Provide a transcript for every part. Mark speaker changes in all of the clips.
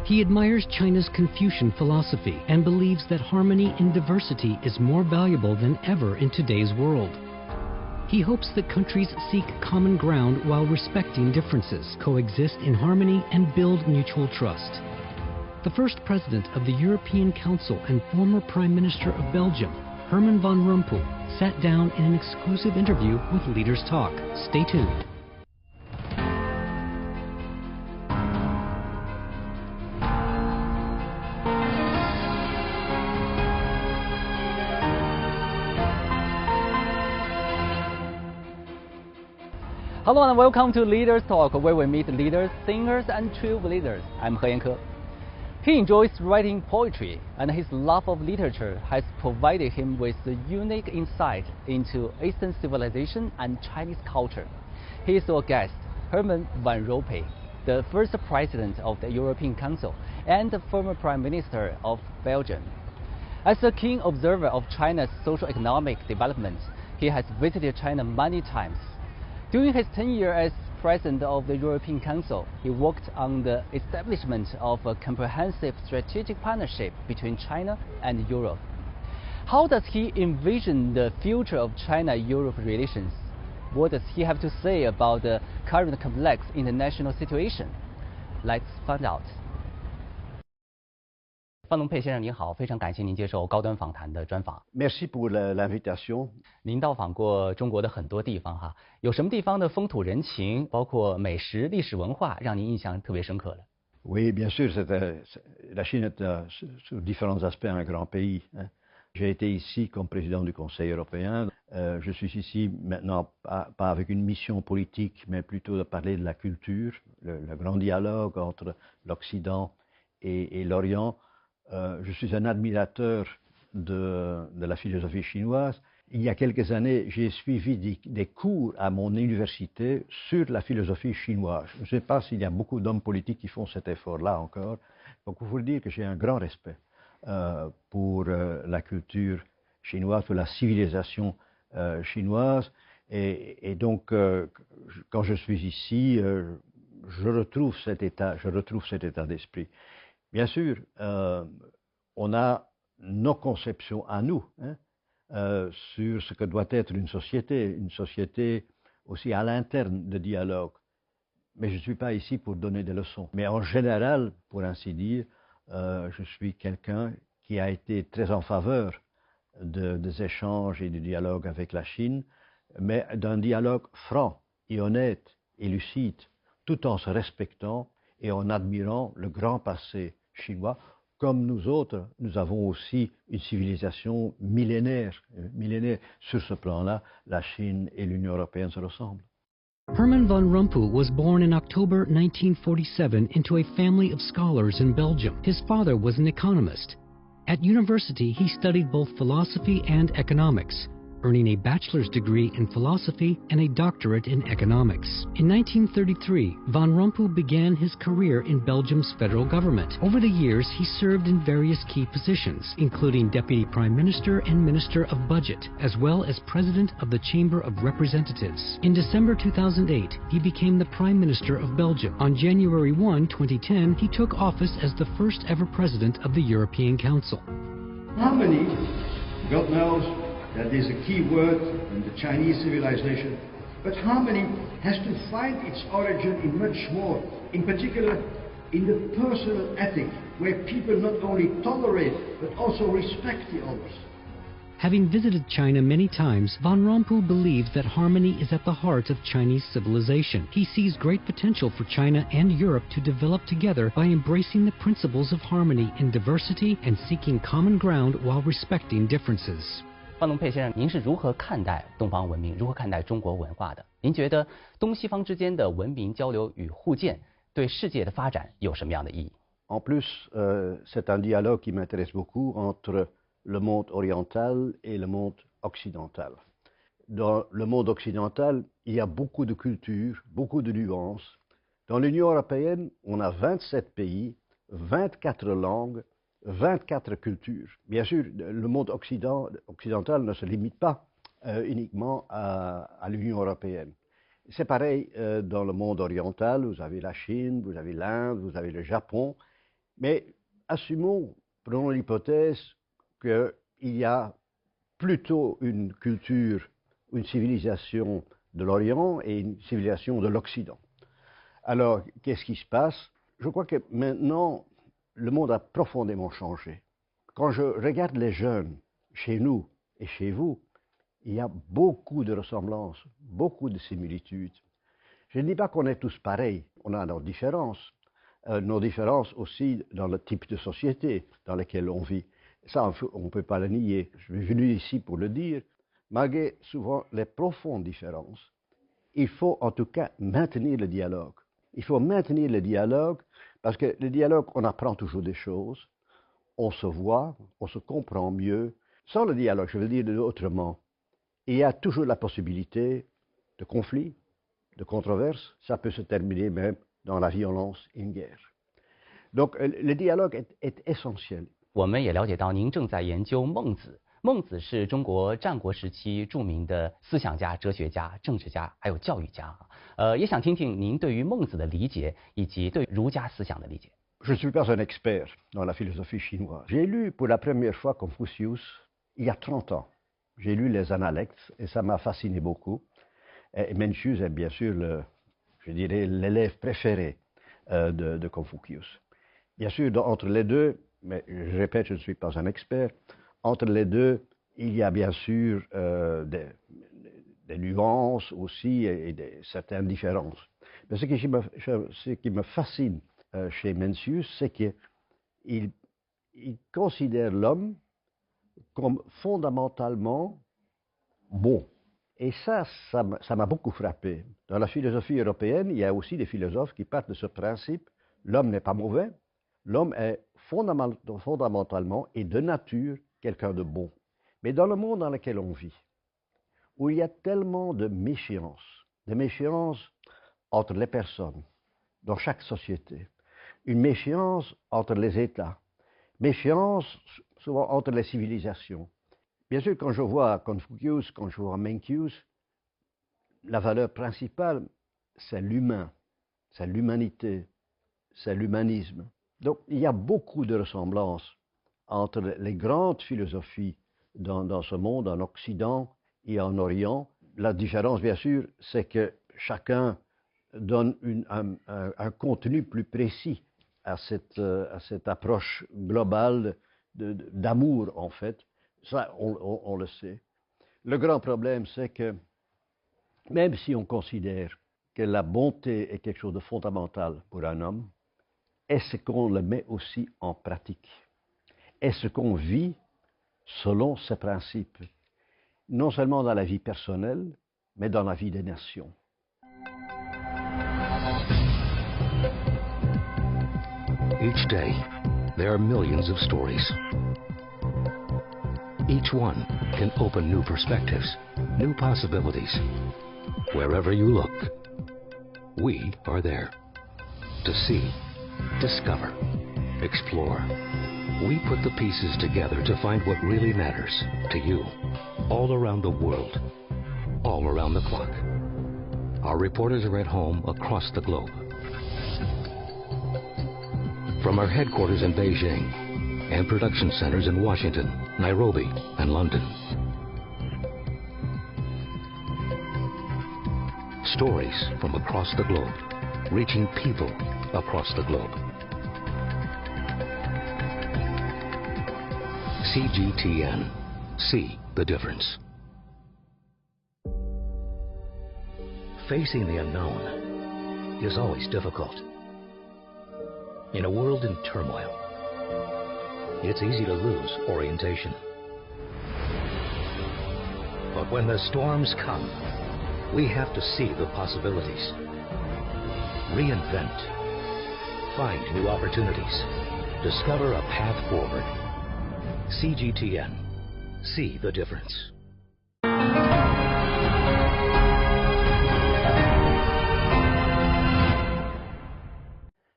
Speaker 1: He admires China's Confucian philosophy and believes that harmony in diversity is more valuable than ever in today's world. He hopes that countries seek common ground while respecting differences, coexist in harmony, and build mutual trust. The first president of the European Council and former Prime Minister of Belgium, Herman Van Rompuy, sat down in an exclusive interview with Leaders Talk. Stay tuned.
Speaker 2: Hello and welcome to Leaders Talk, where we meet leaders, singers, and true leaders. I'm He Yanke. He enjoys writing poetry, and his love of literature has provided him with a unique insight into Eastern civilization and Chinese culture. He is our guest, Herman Van Rompuy, the first president of the European Council and the former Prime Minister of Belgium. As a keen observer of China's socio-economic development, he has visited China many times. During his tenure as President of the European Council, he worked on the establishment of a comprehensive strategic partnership between China and Europe. How does he envision the future of China-Europe relations? What does he have to say about the current complex international situation? Let's find out. 范龙佩先生您好，非常感谢您接受高端访谈的专访。
Speaker 3: Merci pour l'invitation.
Speaker 2: 您到访过中国的很多地方哈，有什么地方的风土人情，包括美食、历史文化，让您印象特别深刻的？
Speaker 3: Oui, bien sûr, la Chine est sur différents aspects un grand pays. J'ai été ici comme président du Conseil européen. Je suis ici maintenant pas avec une mission politique, mais plutôt de parler de la culture, le grand dialogue entre l'Occident et l'Orient. Je suis un admirateur de la philosophie chinoise. Il y a quelques années, j'ai suivi des cours à mon université sur la philosophie chinoise. Je ne sais pas s'il y a beaucoup d'hommes politiques qui font cet effort-là encore. Donc, il faut dire que j'ai un grand respect pour la culture chinoise, pour la civilisation chinoise. Et donc, quand je suis ici, je retrouve cet état d'esprit. Bien sûr, on a nos conceptions à nous sur ce que doit être une société aussi à l'interne de dialogue. Mais je ne suis pas ici pour donner des leçons. Mais en général, pour ainsi dire, je suis quelqu'un qui a été très en faveur des échanges et du dialogue avec la Chine, mais d'un dialogue franc et honnête et lucide, tout en se respectant et en admirant le grand passé chinois. Comme nous autres, nous avons aussi une civilisation millénaire. Sur ce plan-là, la Chine et l'Union européenne se ressemblent.
Speaker 1: Herman Van Rompuy was born in October 1947 into a family of scholars in Belgium. His father was an economist. At university, he studied both philosophy and economics, earning a bachelor's degree in philosophy and a doctorate in economics. In 1933, Van Rompuy began his career in Belgium's federal government. Over the years, he served in various key positions, including Deputy Prime Minister and Minister of Budget, as well as President of the Chamber of Representatives. In December 2008, he became the Prime Minister of Belgium. On January 1, 2010, he took office as the first ever President of the European Council.
Speaker 4: Harmony, God knows, that is a key word in the Chinese civilization. But harmony has to find its origin in much more, in particular in the personal ethic, where people not only tolerate but also respect the others.
Speaker 1: Having visited China many times, Van Rompuy believes that harmony is at the heart of Chinese civilization. He sees great potential for China and Europe to develop together by embracing the principles of harmony in diversity and seeking common ground while respecting differences.
Speaker 2: 范龙佩先生，您是如何看待东方文明，如何看待中国文化的？您觉得东西方之间的文明交流与互鉴对世界的发展有什么样的意义
Speaker 3: En plus, c'est un dialogue qui m'intéresse beaucoup entre le monde oriental et le monde occidental. Dans le monde occidental, il y a beaucoup de cultures, beaucoup de nuances. Dans l'Union européenne, on a 27 pays, 24 langues, 24 cultures. Bien sûr, le monde occidental ne se limite pas uniquement à l'Union européenne. C'est pareil dans le monde oriental, vous avez la Chine, vous avez l'Inde, vous avez le Japon. Mais assumons, prenons l'hypothèse qu'il y a plutôt une culture, une civilisation de l'Orient et une civilisation de l'Occident. Alors, qu'est-ce qui se passe? Je crois que maintenant, le monde a profondément changé. Quand je regarde les jeunes, chez nous et chez vous, il y a beaucoup de ressemblances, beaucoup de similitudes. Je ne dis pas qu'on est tous pareils, on a nos différences aussi dans le type de société dans laquelle on vit. Ça, on ne peut pas le nier. Je suis venu ici pour le dire. Malgré souvent les profondes différences, il faut en tout cas maintenir le dialogue. Il faut maintenir le dialogue parce que le dialogue, on apprend toujours des choses, on se voit, on se comprend mieux. Sans le dialogue, je veux dire autrement, il y a toujours la possibilité de conflits, de controverses. Ça peut se terminer même dans la violence et une guerre. Donc, le dialogue est essentiel.
Speaker 2: 我们也了解到您正在研究孟子。孟子是中国战国时期著名的思想家、哲学家、政治家，还有教育家。也想听听您对于孟子的理解，以及对儒家思想的理解。
Speaker 3: Je ne suis pas un expert dans la philosophie chinoise. J'ai lu pour la première fois Confucius il y a 30 ans. J'ai lu les Analects et ça m'a fasciné beaucoup. Et Mencius est bien sûr, je dirais, l'élève préféré de Confucius. Bien sûr, entre les deux, mais je répète, je ne suis pas un expert, entre les deux, il y a bien sûr des nuances aussi et certaines différences. Mais ce qui me fascine chez Mencius, c'est qu'il considère l'homme comme fondamentalement bon. Et ça m'a beaucoup frappé. Dans la philosophie européenne, il y a aussi des philosophes qui partent de ce principe. L'homme n'est pas mauvais, l'homme est fondamentalement et de nature quelqu'un de bon. Mais dans le monde dans lequel on vit, où il y a tellement de méfiance entre les personnes, dans chaque société, une méfiance entre les États, méfiance souvent entre les civilisations. Bien sûr, quand je vois Confucius, quand je vois Mencius, la valeur principale, c'est l'humain, c'est l'humanité, c'est l'humanisme. Donc, il y a beaucoup de ressemblances entre les grandes philosophies dans ce monde, en Occident et en Orient. La différence, bien sûr, c'est que chacun donne un contenu plus précis à cette approche globale d'amour, en fait. Ça, on le sait. Le grand problème, c'est que même si on considère que la bonté est quelque chose de fondamental pour un homme, est-ce qu'on le met aussi en pratique? Est-ce qu'on vit selon ces principes? Non seulement dans la vie personnelle, mais dans la vie des nations.
Speaker 5: Each day, there are millions of stories. Each one can open new perspectives, new possibilities. Wherever you look, we are there to see, discover, explore. We put the pieces together to find what really matters to you, all around the world, all around the clock. Our reporters are at home across the globe. From our headquarters in Beijing and production centers in Washington, Nairobi, and London. Stories from across the globe, reaching people across the globe. CGTN. See the difference. Facing the unknown is always difficult. In a world in turmoil, it's easy to lose orientation. But when the storms come, we have to see the possibilities. Reinvent. Find new opportunities. Discover a path forward. CGTN. See the difference.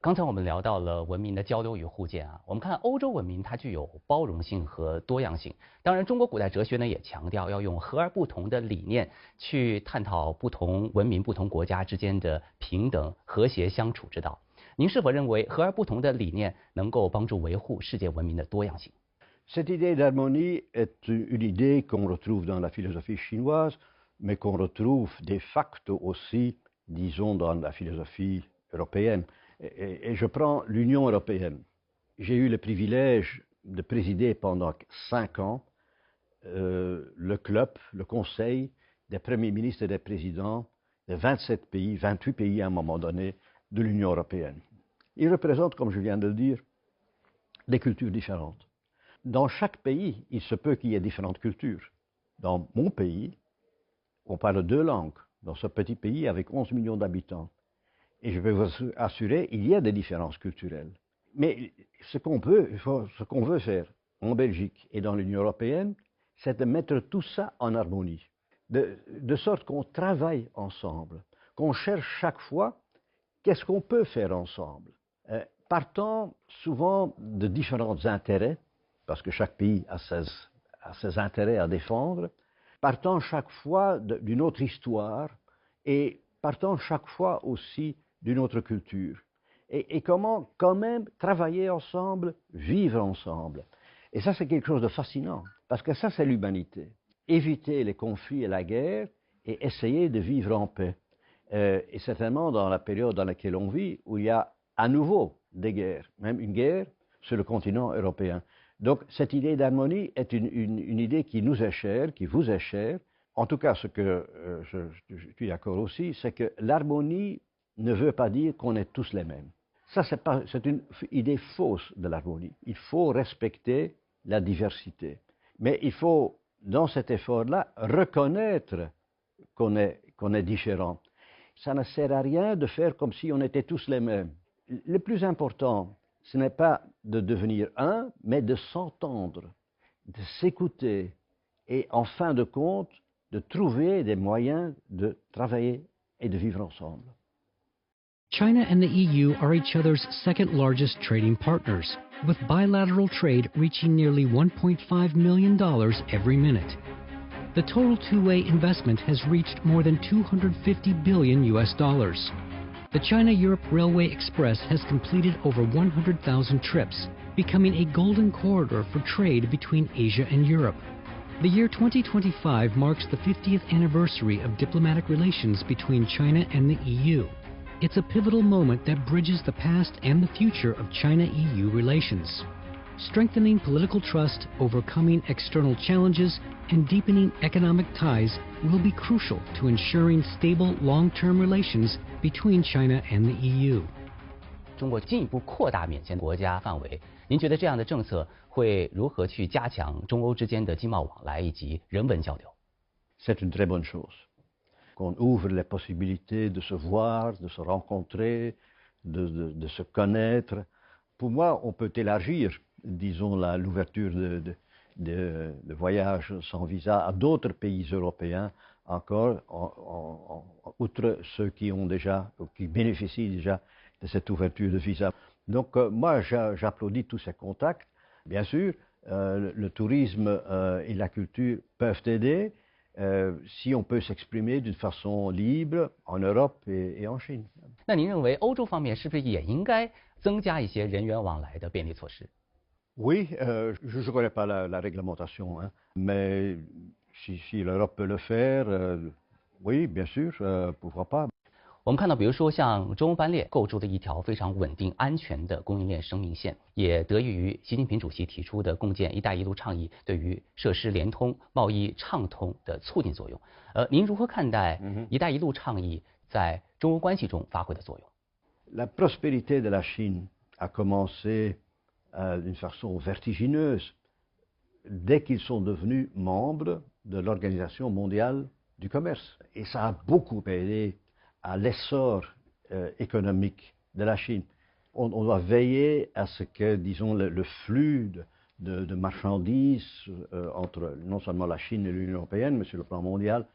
Speaker 2: 刚才我们聊到了文明的交流与互鉴啊，我们看欧洲文明它具有包容性和多样性。当然，中国古代哲学呢也强调要用和而不同的理念去探讨不同文明、不同国家之间的平等和谐相处之道。您是否认为和而不同的理念能够帮助维护世界文明的多样性？
Speaker 3: Cette idée d'harmonie est une idée qu'on retrouve dans la philosophie chinoise, mais qu'on retrouve de facto aussi, disons, dans la philosophie européenne. Et je prends l'Union européenne. J'ai eu le privilège de présider pendant 5 ans le club, le conseil des premiers ministres et des présidents de 27 pays, 28 pays à un moment donné, de l'Union européenne. Ils représentent, comme je viens de le dire, des cultures différentes. Dans chaque pays, il se peut qu'il y ait différentes cultures. Dans mon pays, on parle 2 langues, dans ce petit pays avec 11 millions d'habitants. Et je peux vous assurer, il y a des différences culturelles. Mais ce qu'on veut faire en Belgique et dans l'Union européenne, c'est de mettre tout ça en harmonie. De sorte qu'on travaille ensemble, qu'on cherche chaque fois qu'est-ce qu'on peut faire ensemble. Partant souvent de différents intérêts, parce que chaque pays a ses intérêts à défendre, partant chaque fois d'une autre histoire et partant chaque fois aussi d'une autre culture. Et comment quand même travailler ensemble, vivre ensemble. Et ça c'est quelque chose de fascinant, parce que ça c'est l'humanité. Éviter les conflits et la guerre et essayer de vivre en paix. Et certainement dans la période dans laquelle on vit, où il y a à nouveau des guerres, même une guerre sur le continent européen. Donc cette idée d'harmonie est une idée qui nous est chère, qui vous est chère. En tout cas, ce que je suis d'accord aussi, c'est que l'harmonie ne veut pas dire qu'on est tous les mêmes. Ça, c'est une idée fausse de l'harmonie. Il faut respecter la diversité. Mais il faut, dans cet effort-là, reconnaître qu'on est différent. Ça ne sert à rien de faire comme si on était tous les mêmes. Le plus important, ce n'est pas de devenir un, mais de s'entendre, de s'écouter et, en fin de compte, de trouver des moyens de travailler et de vivre ensemble.
Speaker 1: China and the EU are each other's second largest trading partners, with bilateral trade reaching nearly $1.5 million every minute. The total two-way investment has reached more than $250 billion. The China-Europe Railway Express has completed over 100,000 trips, becoming a golden corridor for trade between Asia and Europe. The year 2025 marks the 50th anniversary of diplomatic relations between China and the EU. It's a pivotal moment that bridges the past and the future of China-EU relations. Strengthening political trust, overcoming external challenges, and deepening economic ties will be crucial to ensuring stable long-term relations between China and the EU.
Speaker 2: 中国进一步扩大免签国家范围，您觉得这样的政策会如何去加强中欧之间的经贸往来以及人文交流？
Speaker 3: C'est une très bonne chose. Qu'on ouvre les possibilités de se voir, de se rencontrer, de se connaître. Pour moi, on peut élargir, disons, l'ouverture de voyages sans visa à d'autres pays européens encore, outre ceux qui ont déjà, qui bénéficient déjà de cette ouverture de visa. Donc moi, j'applaudis tous ces contacts. Bien sûr, le tourisme et la culture peuvent aider. Si on peut s'exprimer d'une façon libre en Europe et en Chine.
Speaker 2: 那您认为欧洲方面是不是也应该增加一些人员往来的便利措施？
Speaker 3: Oui, je ne connais pas la réglementation, hein, mais si l'Europe peut le faire, oui, bien sûr, pourquoi pas.
Speaker 2: 我们看到，比如说像中欧班列构筑的一条非常稳定、安全的供应链生命线，也得益于习近平主席提出的共建“一带一路”倡议对于设施联通、贸易畅通的促进作用。您如何看待“一带一路”倡议在中欧关系中发挥的作用？
Speaker 3: La prospérité de la Chine a commencé d'une façon vertigineuse dès qu'ils sont devenus membres de l'Organisation mondiale du commerce. Et ça a beaucoup aidé à l'essor économique de la Chine. On doit veiller à ce que, disons, le flux de marchandises entre non seulement la Chine et l'Union européenne, mais sur le plan mondial,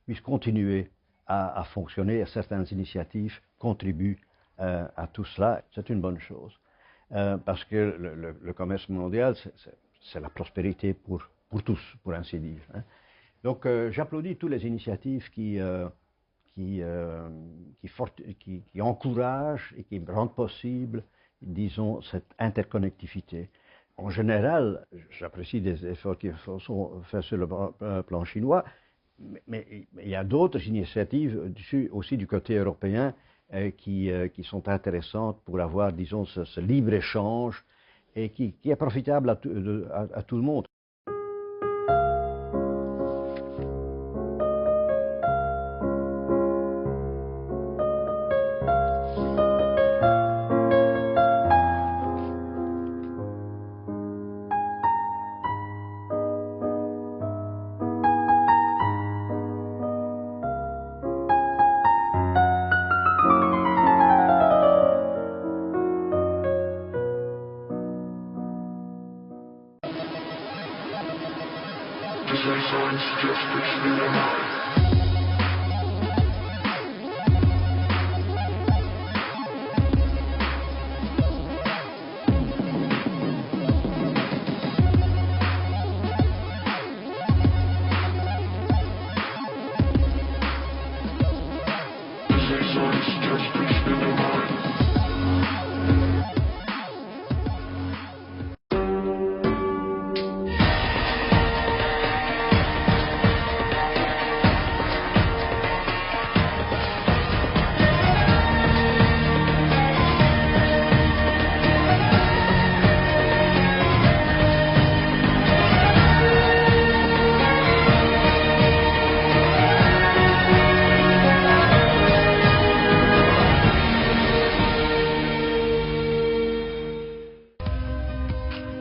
Speaker 3: puisse continuer à fonctionner. Et certaines initiatives contribuent à tout cela. C'est une bonne chose. Parce que le commerce mondial, c'est la prospérité pour tous, pour ainsi dire. Hein. Donc j'applaudis toutes les initiatives qui qui encouragent et qui rendent possible, disons, cette interconnectivité. En général, j'apprécie des efforts qui sont faits sur le plan chinois, mais il y a d'autres initiatives aussi du côté européen qui sont intéressantes pour avoir, disons, ce libre-échange et qui est profitable à tout le monde.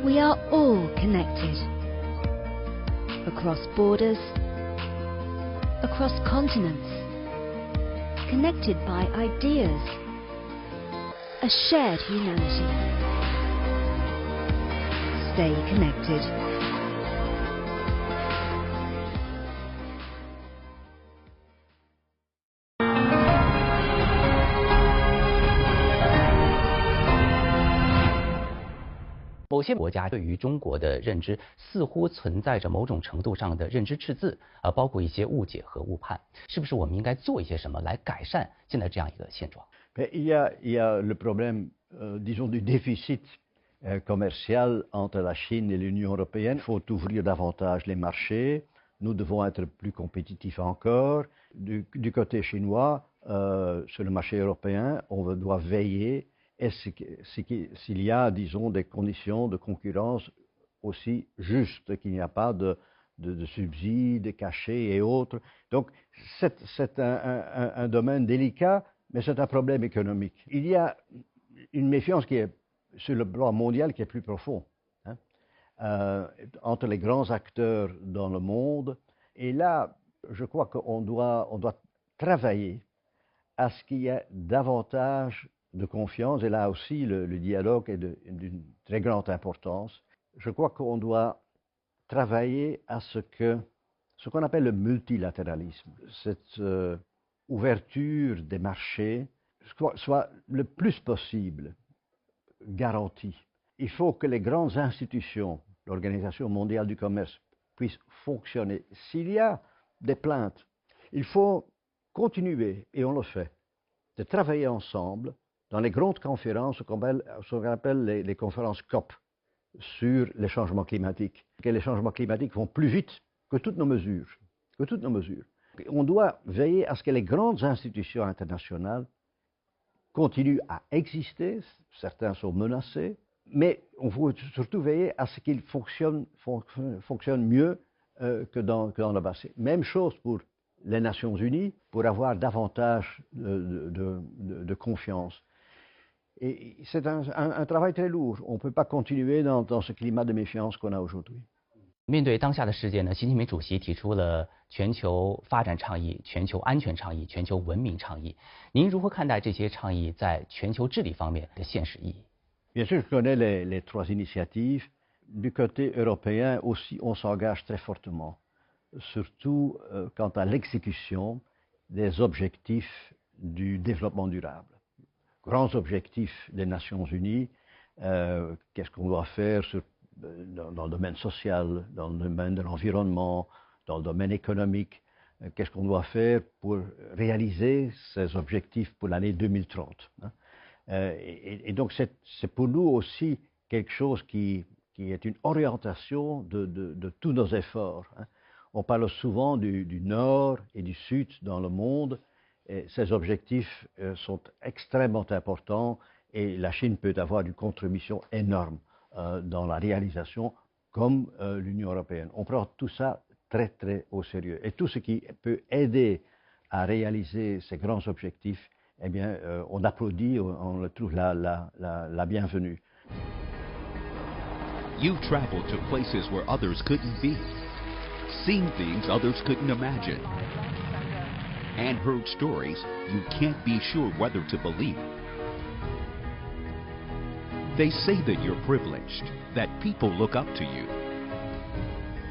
Speaker 6: We are all connected. Across borders, across continents, connected by ideas, a shared humanity. Stay connected.
Speaker 2: 某些国家对于中国的认知似乎存在着某种程度上的认知赤字，包括一些误解和误判。是不是我们应该做一些什么来改善现在这样一个现状？
Speaker 3: Il y a le problème, disons, du déficit commercial entre la Chine et l'Union européenne. Il faut ouvrir davantage les marchés. Nous devons être plus compétitifs encore. Du côté chinois, sur le marché européen, on doit veiller s'il y a, disons, des conditions de concurrence aussi justes, qu'il n'y a pas de subsides cachés et autres. Donc, c'est un domaine délicat, mais c'est un problème économique. Il y a une méfiance qui est, sur le plan mondial, qui est plus profond, entre les grands acteurs dans le monde. Et là, je crois qu'on doit travailler à ce qu'il y ait davantage de confiance, et là aussi le dialogue est d'une très grande importance. Je crois qu'on doit travailler à ce qu'on appelle le multilatéralisme, cette ouverture des marchés soit le plus possible garantie. Il faut que les grandes institutions, l'Organisation mondiale du commerce, puissent fonctionner. S'il y a des plaintes, il faut continuer, et on le fait, de travailler ensemble dans les grandes conférences, ce qu'on appelle les conférences COP sur les changements climatiques. Que les changements climatiques vont plus vite que toutes nos mesures. On doit veiller à ce que les grandes institutions internationales continuent à exister. Certains sont menacés, mais on faut surtout veiller à ce qu'ils fonctionnent mieux que dans le passé. Même chose pour les Nations Unies, pour avoir davantage de confiance. Et c'est un travail très lourd. On ne peut pas continuer dans ce climat de méfiance qu'on a aujourd'hui.
Speaker 2: 面对当下的世界呢，习近平主席提出了全球发展倡议、全球安全倡议、全球文明倡议。您如何看待这些倡议在全球治理方面的现实意义？
Speaker 3: Bien sûr, je connais les trois initiatives. Du côté européen aussi, on s'engage très fortement, surtout quant à l'exécution des objectifs du développement durable. Grands objectifs des Nations Unies, qu'est-ce qu'on doit faire dans le domaine social, dans le domaine de l'environnement, dans le domaine économique. qu'est-ce qu'on doit faire pour réaliser ces objectifs pour l'année 2030. Hein. Et donc c'est pour nous aussi quelque chose qui est une orientation de tous nos efforts. Hein. On parle souvent du Nord et du Sud dans le monde. Et ces objectifs sont extrêmement importants et la Chine peut avoir une contribution énorme dans la réalisation comme l'Union européenne. On prend tout ça très très au sérieux. Et tout ce qui peut aider à réaliser ces grands objectifs, eh bien, on applaudit, on le trouve la bienvenue.
Speaker 7: You've traveled to places where others couldn't be, seen things others couldn't imagine, and heard stories you can't be sure whether to believe. They say that you're privileged, that people look up to you.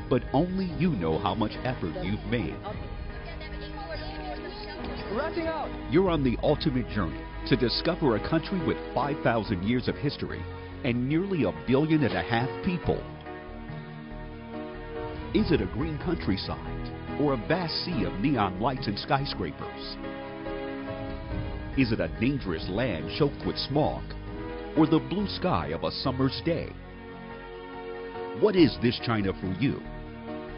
Speaker 7: But only you know how much effort you've made. You're on the ultimate journey to discover a country with 5,000 years of history and nearly 1.5 billion people. Is it a green countryside or a vast sea of neon lights and skyscrapers? Is it a dangerous land choked with smog or the blue sky of a summer's day? What is this China for you?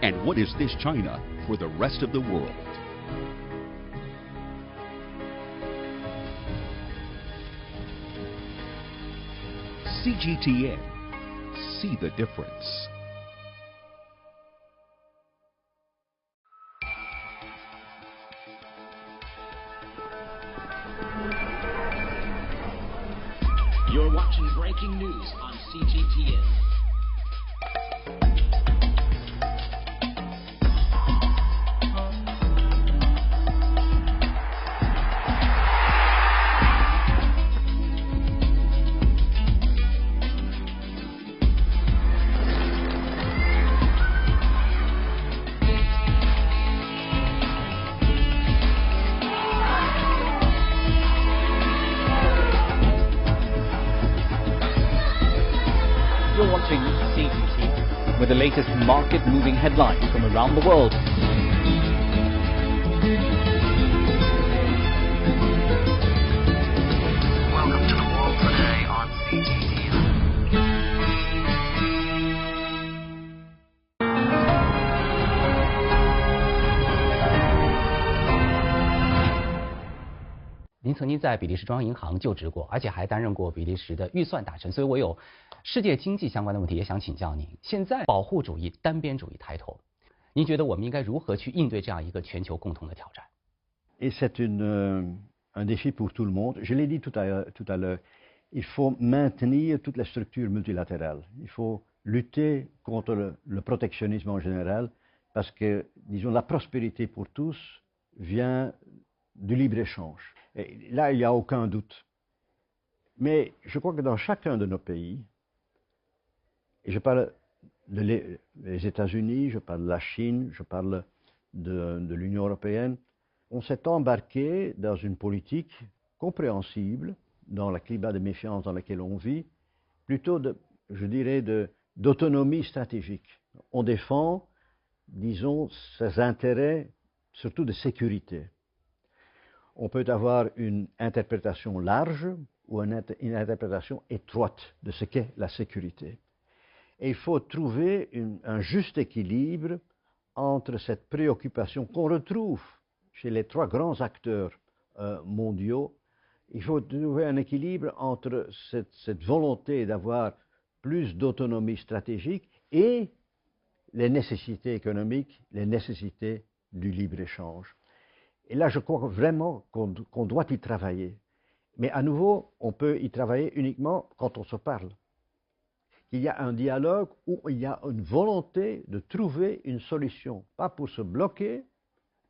Speaker 7: And what is this China for the rest of the world? CGTN. See the difference.
Speaker 8: You're watching breaking news on CGTN.
Speaker 2: You're watching CGTN with the latest market-moving headlines from around the world.
Speaker 8: Welcome to the world today on CGTN.
Speaker 2: 您曾经在比利时中央银行就职过，而且还担任过比利时的预算大臣，所以我有世界经济相关的问题也想请教您。现在保护主义、单边主义抬头，您觉得我们应该如何去应对这样一个全球共同的挑战？
Speaker 3: Et c'est un défi pour tout le monde. Je l'ai dit tout à l'heure, il faut maintenir toute la structure multilatérale. Il faut lutter contre le protectionnisme en général, parce que, disons, la prospérité pour tous vient du libre-échange. Et là, il n'y a aucun doute. Mais je crois que dans chacun de nos pays, et je parle des États-Unis, je parle de la Chine, je parle de l'Union européenne, on s'est embarqué dans une politique compréhensible, dans le climat de méfiance dans lequel on vit, plutôt, je dirais, d'autonomie stratégique. On défend, disons, ses intérêts, surtout de sécurité. On peut avoir une interprétation large ou une interprétation étroite de ce qu'est la sécurité. Et il faut trouver un juste équilibre entre cette préoccupation qu'on retrouve chez les trois grands acteurs mondiaux. Il faut trouver un équilibre entre cette volonté d'avoir plus d'autonomie stratégique et les nécessités économiques, les nécessités du libre-échange. Et là, je crois vraiment qu'on doit y travailler. Mais à nouveau, on peut y travailler uniquement quand on se parle. Il y a un dialogue où il y a une volonté de trouver une solution. Pas pour se bloquer,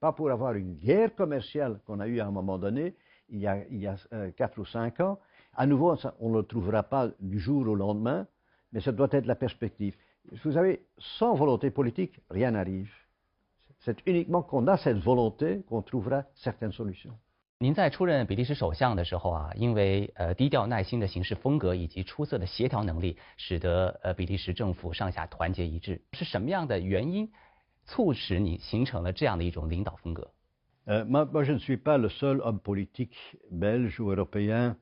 Speaker 3: pas pour avoir une guerre commerciale qu'on a eue à un moment donné, il y a 4 ou 5 ans. À nouveau, ça, on ne le trouvera pas du jour au lendemain, mais ça doit être la perspective. Vous savez, sans volonté politique, rien n'arrive. C'est uniquement qu'on a cette volonté qu'on trouvera certaines solutions.
Speaker 2: 您在出任比利时首相的时候啊，因为低调耐心的行事风格以及出色的协调能力，使得比利时政府上下团结一致。是什么样的原因促使你形成了这样的一种领导风格？
Speaker 3: Moi, je ne suis pas le seul homme politique belge ou européen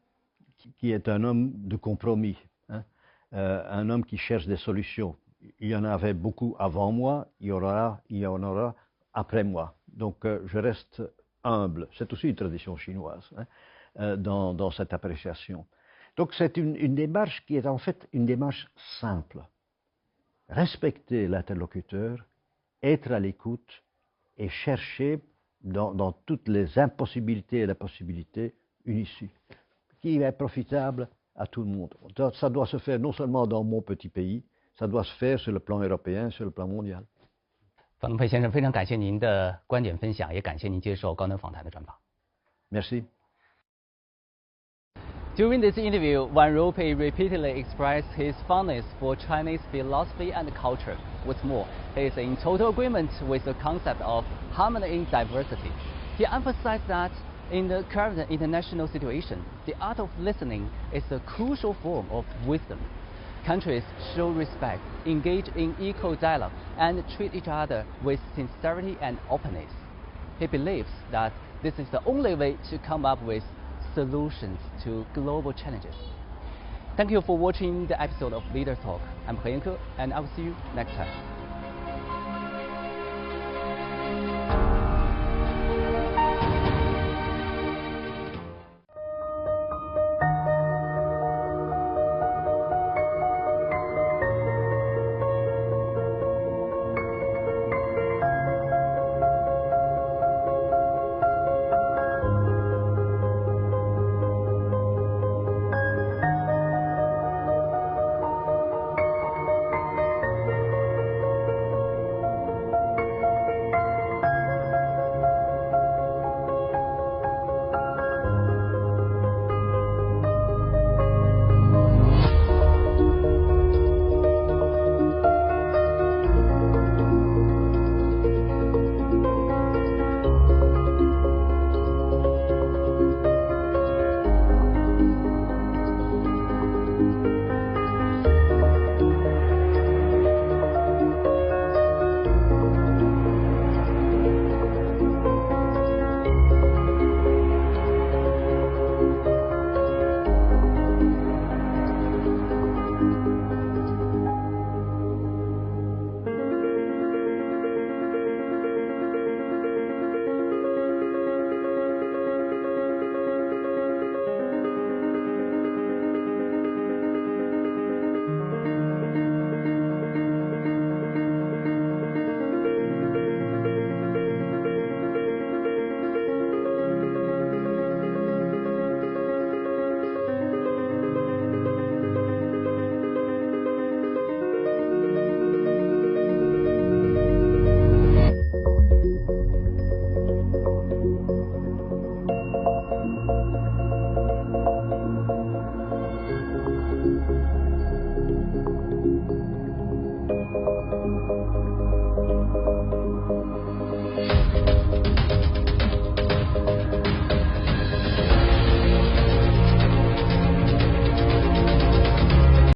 Speaker 3: qui est un homme de compromis, hein, un homme qui cherche des solutions. Il y en avait beaucoup avant moi, il y en aura après moi. Donc je reste humble. C'est aussi une tradition chinoise, hein, dans cette appréciation. Donc c'est une démarche qui est en fait une démarche simple. Respecter l'interlocuteur, être à l'écoute et chercher dans toutes les impossibilités et les possibilités une issue qui est profitable à tout le monde. Ça doit se faire non seulement dans mon petit pays, ça doit se faire sur le plan européen, sur le plan mondial.
Speaker 2: 方东培先生，非常感谢您的观点分享，也感谢您接受高能访谈的专访。
Speaker 3: Merci.
Speaker 2: During this interview, Wan Ruipei repeatedly expressed his fondness for Chinese philosophy and culture. What's more, he is in total agreement with the concept of harmony in diversity. He emphasized that in the current international situation, the art of listening is a crucial form of wisdom. Countries show respect, engage in equal dialogue, and treat each other with sincerity and openness. He believes that this is the only way to come up with solutions to global challenges. Thank you for watching the episode of Leaders Talk. I'm He Yanke, and I will see you next time.